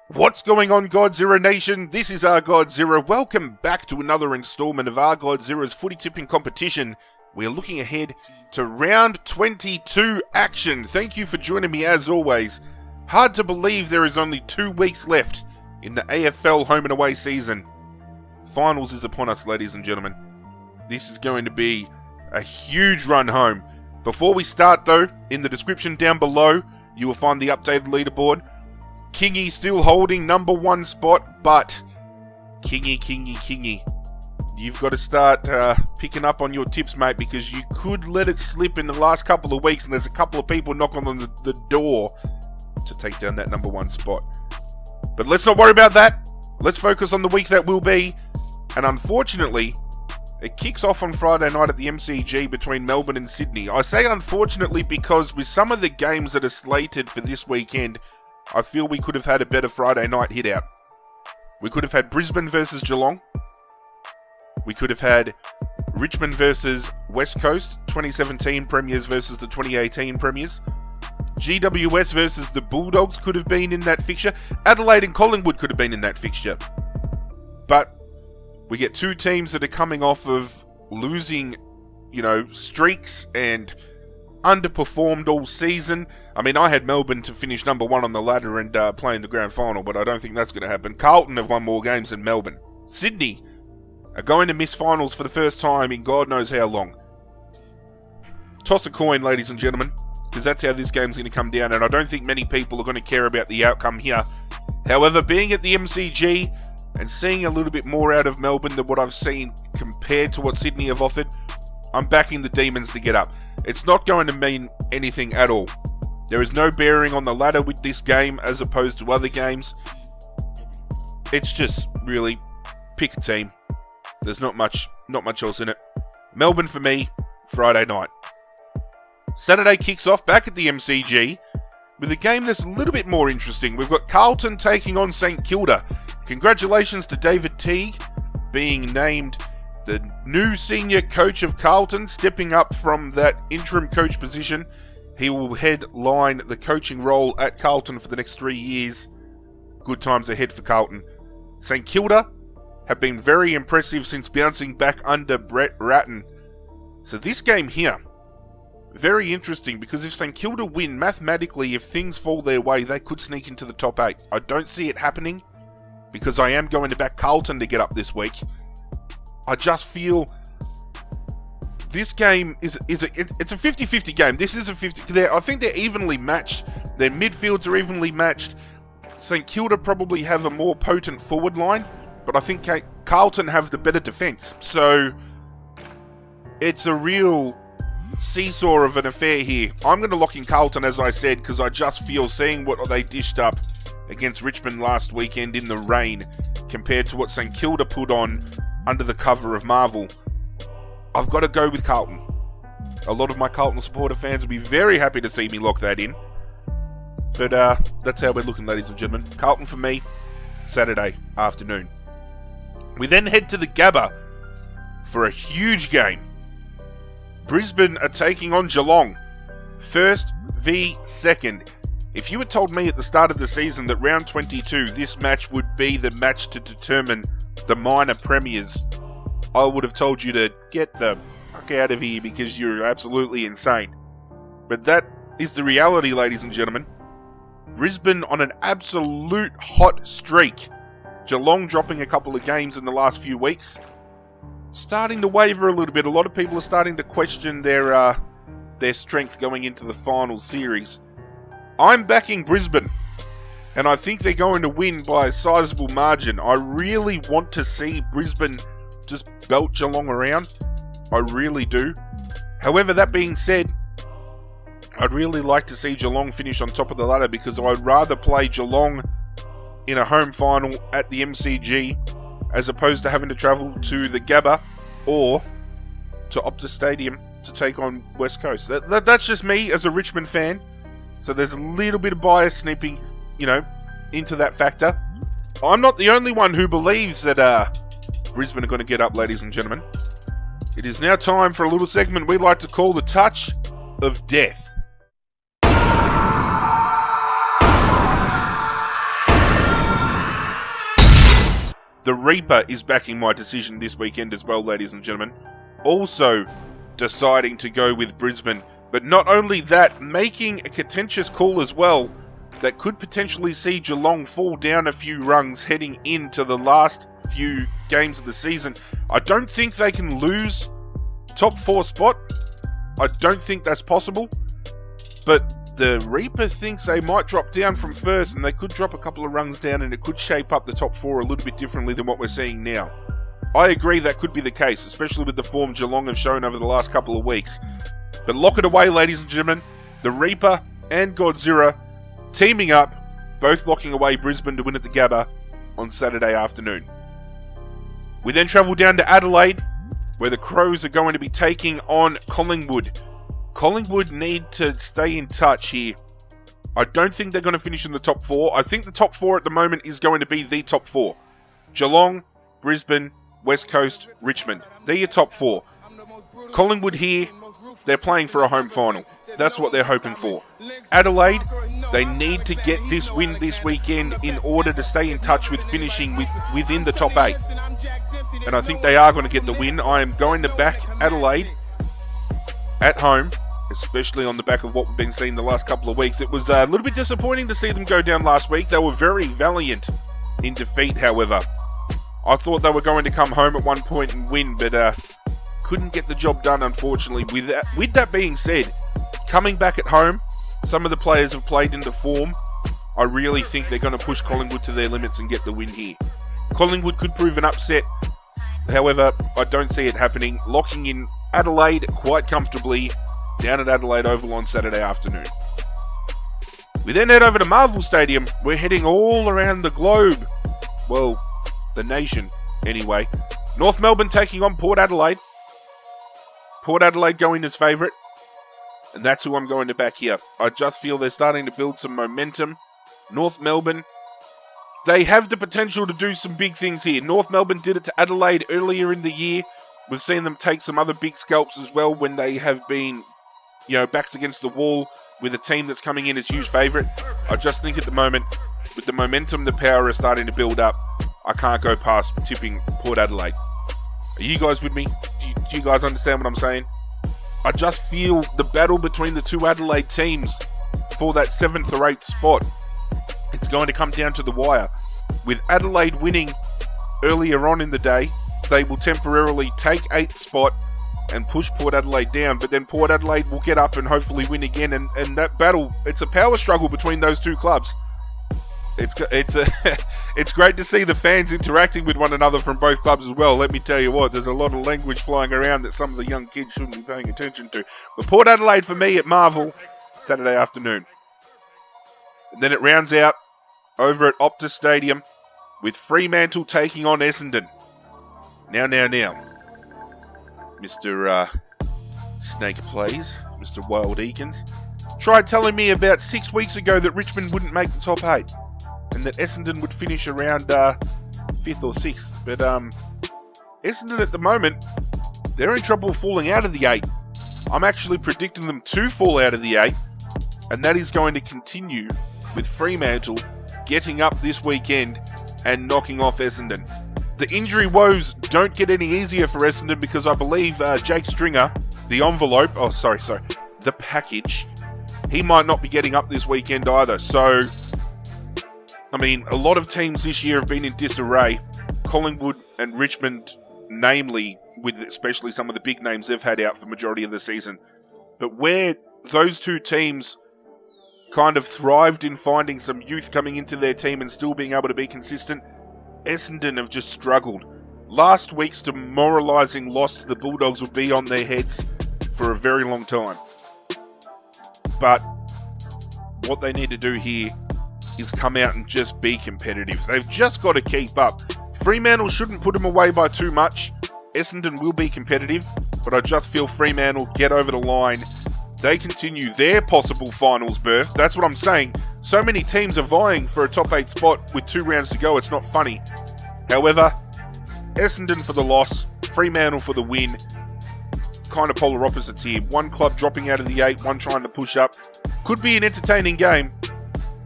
What's going on, Godzirra Nation? This is Arghgodzirra. Welcome back to another installment of Arghgodzirra'S footy tipping competition. We're looking ahead to round 22 action. Thank you for joining me as always. Hard to believe there is only 2 weeks left in the AFL Home and Away season. Finals is upon us, ladies and gentlemen. This is going to be a huge run home. Before we start though, in the description down below, you will find the updated leaderboard. Kingy still holding number 1 spot, but Kingy, you've got to start picking up on your tips, mate, because you could let it slip in the last couple of weeks, and there's a couple of people knocking on the door to take down that number 1 spot. But let's not worry about that. Let's focus on the week that will be, and unfortunately, it kicks off on Friday night at the MCG between Melbourne and Sydney. I say unfortunately because with some of the games that are slated for this weekend, I feel we could have had a better Friday night hit out. We could have had Brisbane versus Geelong. We could have had Richmond versus West Coast, 2017 Premiers versus the 2018 Premiers. GWS versus the Bulldogs could have been in that fixture. Adelaide and Collingwood could have been in that fixture. But we get 2 teams that are coming off of losing, streaks and underperformed all season. I mean, I had Melbourne to finish number 1 on the ladder and play in the grand final, but I don't think that's going to happen. Carlton have won more games than Melbourne. Sydney are going to miss finals for the first time in God knows how long. Toss a coin, ladies and gentlemen, because that's how this game's going to come down, and I don't think many people are going to care about the outcome here. However, being at the MCG and seeing a little bit more out of Melbourne than what I've seen compared to what Sydney have offered, I'm backing the Demons to get up. It's not going to mean anything at all. There is no bearing on the ladder with this game as opposed to other games. It's just really pick a team. There's not much else in it. Melbourne for me, Friday night. Saturday kicks off back at the MCG with a game that's a little bit more interesting. We've got Carlton taking on St Kilda. Congratulations to David Teague being named the new senior coach of Carlton, stepping up from that interim coach position. He will headline the coaching role at Carlton for the next 3 years. Good times ahead for Carlton. St Kilda have been very impressive since bouncing back under Brett Ratton. So this game here, very interesting, because if St Kilda win, mathematically, if things fall their way, they could sneak into the top 8. I don't see it happening, because I am going to back Carlton to get up this week. I just feel this game it's a 50-50 game. This is a 50. I think they're evenly matched. Their midfields are evenly matched. St Kilda probably have a more potent forward line, but I think Carlton have the better defence. So it's a real seesaw of an affair here. I'm going to lock in Carlton, as I said, because I just feel, seeing what they dished up against Richmond last weekend in the rain compared to what St Kilda put on under the cover of Marvel, I've got to go with Carlton. A lot of my Carlton supporter fans will be very happy to see me lock that in. But that's how we're looking, ladies and gentlemen. Carlton for me, Saturday afternoon. We then head to the Gabba for a huge game. Brisbane are taking on Geelong. First v second. If you had told me at the start of the season that round 22, this match would be the match to determine the minor premiers, I would have told you to get the fuck out of here because you're absolutely insane. But that is the reality, ladies and gentlemen. Brisbane on an absolute hot streak. Geelong dropping a couple of games in the last few weeks. Starting to waver a little bit. A lot of people are starting to question their strength going into the final series. I'm backing Brisbane, and I think they're going to win by a sizable margin. I really want to see Brisbane just belt Geelong around. I really do. However, that being said, I'd really like to see Geelong finish on top of the ladder, because I'd rather play Geelong in a home final at the MCG as opposed to having to travel to the Gabba or to Optus Stadium to take on West Coast. That's just me as a Richmond fan. So there's a little bit of bias sneaking, into that factor. I'm not the only one who believes that Brisbane are going to get up, ladies and gentlemen. It is now time for a little segment we like to call the Touch of Death. The Reaper is backing my decision this weekend as well, ladies and gentlemen. Also deciding to go with Brisbane. But not only that, making a contentious call as well that could potentially see Geelong fall down a few rungs heading into the last few games of the season. I don't think they can lose top 4 spot. I don't think that's possible. But the Reaper thinks they might drop down from first, and they could drop a couple of rungs down, and it could shape up the top 4 a little bit differently than what we're seeing now. I agree that could be the case, especially with the form Geelong have shown over the last couple of weeks. But lock it away, ladies and gentlemen. The Reaper and Godzirra teaming up, both locking away Brisbane to win at the Gabba on Saturday afternoon. We then travel down to Adelaide, where the Crows are going to be taking on Collingwood. Collingwood need to stay in touch here. I don't think they're going to finish in the top 4. I think the top 4 at the moment is going to be the top 4. Geelong, Brisbane, West Coast, Richmond. They're your top 4. Collingwood here, they're playing for a home final. That's what they're hoping for. Adelaide, they need to get this win this weekend in order to stay in touch with finishing within the top 8. And I think they are going to get the win. I am going to back Adelaide at home, especially on the back of what we've been seeing the last couple of weeks. It was a little bit disappointing to see them go down last week. They were very valiant in defeat, however. I thought they were going to come home at one point and win, but couldn't get the job done, unfortunately. With that being said, coming back at home, some of the players have played into form. I really think they're going to push Collingwood to their limits and get the win here. Collingwood could prove an upset. However, I don't see it happening. Locking in Adelaide quite comfortably down at Adelaide Oval on Saturday afternoon. We then head over to Marvel Stadium. We're heading all around the globe. Well, the nation, anyway. North Melbourne taking on Port Adelaide. Port Adelaide going as favourite. And that's who I'm going to back here. I just feel they're starting to build some momentum. North Melbourne, they have the potential to do some big things here. North Melbourne did it to Adelaide earlier in the year. We've seen them take some other big scalps as well when they have been, backs against the wall with a team that's coming in as huge favourite. I just think at the moment, with the momentum the power is starting to build up, I can't go past tipping Port Adelaide. Are you guys with me? Do you guys understand what I'm saying? I just feel the battle between the two Adelaide teams for that 7th or 8th spot, it's going to come down to the wire. With Adelaide winning earlier on in the day, they will temporarily take 8th spot and push Port Adelaide down, but then Port Adelaide will get up and hopefully win again, and that battle, it's a power struggle between those two clubs. It's great to see the fans interacting with one another from both clubs as well. Let me tell you what, there's a lot of language flying around that some of the young kids shouldn't be paying attention to. But Port Adelaide for me at Marvel, Saturday afternoon. And then it rounds out over at Optus Stadium with Fremantle taking on Essendon. Now. Mr. Snake Plays, Mr. Wild Eakins, tried telling me about 6 weeks ago that Richmond wouldn't make the top 8. And that Essendon would finish around 5th or 6th. But Essendon at the moment, they're in trouble falling out of the 8. I'm actually predicting them to fall out of the 8. And that is going to continue with Fremantle getting up this weekend and knocking off Essendon. The injury woes don't get any easier for Essendon because I believe Jake Stringer, the package, he might not be getting up this weekend either. So, I mean, a lot of teams this year have been in disarray. Collingwood and Richmond, namely, with especially some of the big names they've had out for the majority of the season. But where those two teams kind of thrived in finding some youth coming into their team and still being able to be consistent, Essendon have just struggled. Last week's demoralising loss to the Bulldogs will be on their heads for a very long time. But what they need to do here is come out and just be competitive. They've just got to keep up. Fremantle shouldn't put them away by too much. Essendon will be competitive, but I just feel Fremantle get over the line. They continue their possible finals berth. That's what I'm saying. So many teams are vying for a top 8 spot with 2 rounds to go. It's not funny. However, Essendon for the loss, Fremantle for the win. Kind of polar opposites here. One club dropping out of the 8, one trying to push up. Could be an entertaining game,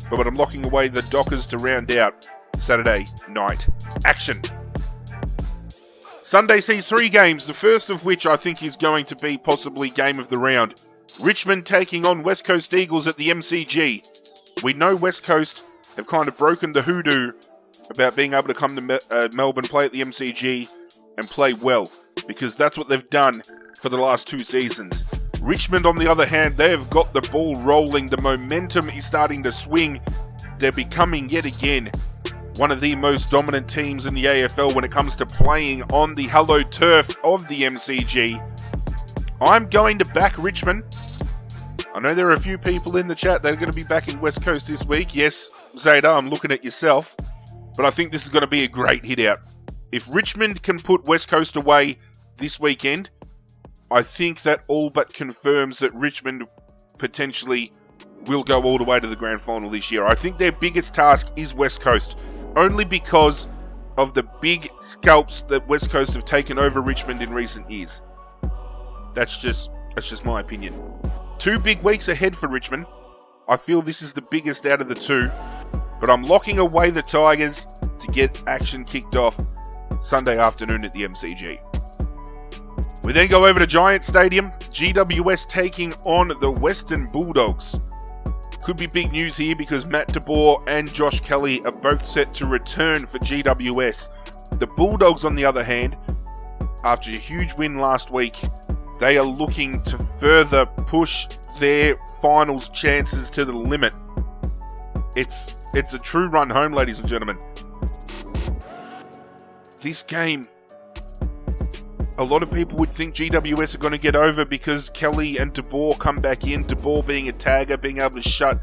but I'm locking away the Dockers to round out Saturday night action. Sunday sees 3 games, the first of which I think is going to be possibly game of the round. Richmond taking on West Coast Eagles at the MCG. We know West Coast have kind of broken the hoodoo about being able to come to Melbourne, play at the MCG and play well, because that's what they've done for the last 2 seasons. Richmond, on the other hand, they have got the ball rolling. The momentum is starting to swing. They're becoming yet again one of the most dominant teams in the AFL when it comes to playing on the hallowed turf of the MCG. I'm going to back Richmond. I know there are a few people in the chat that are going to be backing West Coast this week. Yes, Zeyta, I'm looking at yourself. But I think this is going to be a great hit out. If Richmond can put West Coast away this weekend, I think that all but confirms that Richmond potentially will go all the way to the grand final this year. I think their biggest task is West Coast, only because of the big scalps that West Coast have taken over Richmond in recent years. That's just my opinion. 2 big weeks ahead for Richmond. I feel this is the biggest out of the 2, but I'm locking away the Tigers to get action kicked off Sunday afternoon at the MCG. We then go over to Giant Stadium, GWS taking on the Western Bulldogs. Could be big news here because Matt De Boer and Josh Kelly are both set to return for GWS. The Bulldogs, on the other hand, after a huge win last week, they are looking to further push their finals chances to the limit. It's a true run home, ladies and gentlemen. This game, a lot of people would think GWS are going to get over because Kelly and De Boer come back in. De Boer being a tagger, being able to shut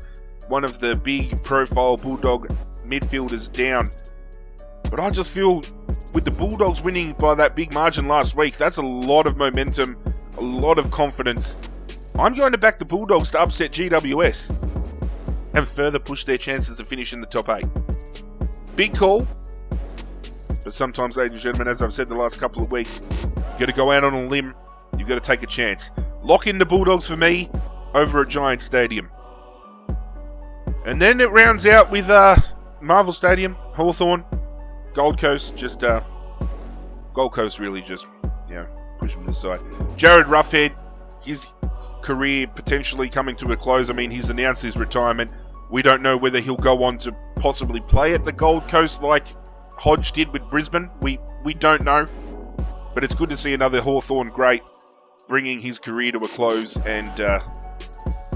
one of the big profile Bulldog midfielders down. But I just feel with the Bulldogs winning by that big margin last week, that's a lot of momentum, a lot of confidence. I'm going to back the Bulldogs to upset GWS and further push their chances to finish in the top 8. Big call. But sometimes, ladies and gentlemen, as I've said the last couple of weeks, you've got to go out on a limb. You've got to take a chance. Lock in the Bulldogs for me over at Giant Stadium. And then it rounds out with Marvel Stadium, Hawthorn, Gold Coast. Gold Coast really just, push them to the side. Jared Roughhead, his career potentially coming to a close. I mean, he's announced his retirement. We don't know whether he'll go on to possibly play at the Gold Coast like Hodge did with Brisbane. We don't know. But it's good to see another Hawthorn great bringing his career to a close and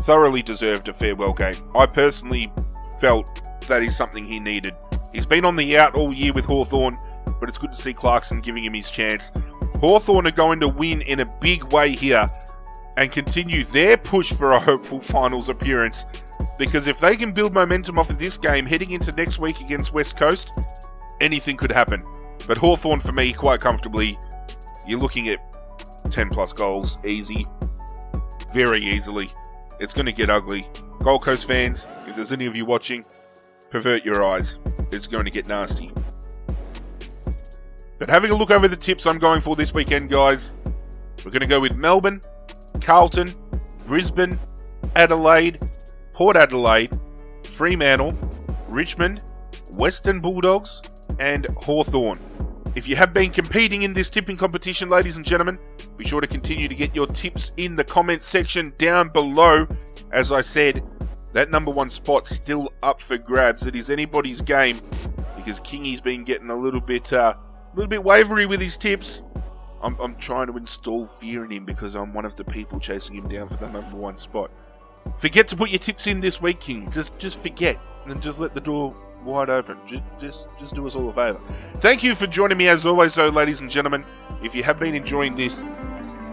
thoroughly deserved a farewell game. I personally felt that is something he needed. He's been on the out all year with Hawthorn, but it's good to see Clarkson giving him his chance. Hawthorn are going to win in a big way here and continue their push for a hopeful finals appearance, because if they can build momentum off of this game heading into next week against West Coast, anything could happen. But Hawthorn, for me, quite comfortably, you're looking at 10 plus goals, easy, very easily. It's going to get ugly. Gold Coast fans, if there's any of you watching, pervert your eyes. It's going to get nasty. But having a look over the tips I'm going for this weekend, guys, we're going to go with Melbourne, Carlton, Brisbane, Adelaide, Port Adelaide, Fremantle, Richmond, Western Bulldogs, and Hawthorn. If you have been competing in this tipping competition, ladies and gentlemen, be sure to continue to get your tips in the comments section down below. As I said, that number 1 spot's still up for grabs. It is anybody's game because Kingy's been getting a little bit wavery with his tips. I'm trying to install fear in him because I'm one of the people chasing him down for the number 1 spot. Forget to put your tips in this week, King. Just forget and just let the door wide open. Just do us all a favour. Thank you for joining me as always, though, ladies and gentlemen. If you have been enjoying this,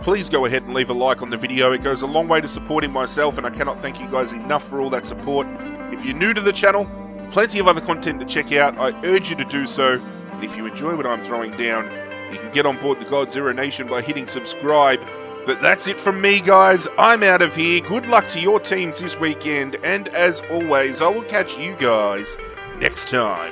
please go ahead and leave a like on the video. It goes a long way to supporting myself, and I cannot thank you guys enough for all that support. If you're new to the channel, plenty of other content to check out. I urge you to do so. And if you enjoy what I'm throwing down, you can get on board the Godzirra Nation by hitting subscribe. But that's it from me, guys. I'm out of here. Good luck to your teams this weekend, and as always, I will catch you guys next time.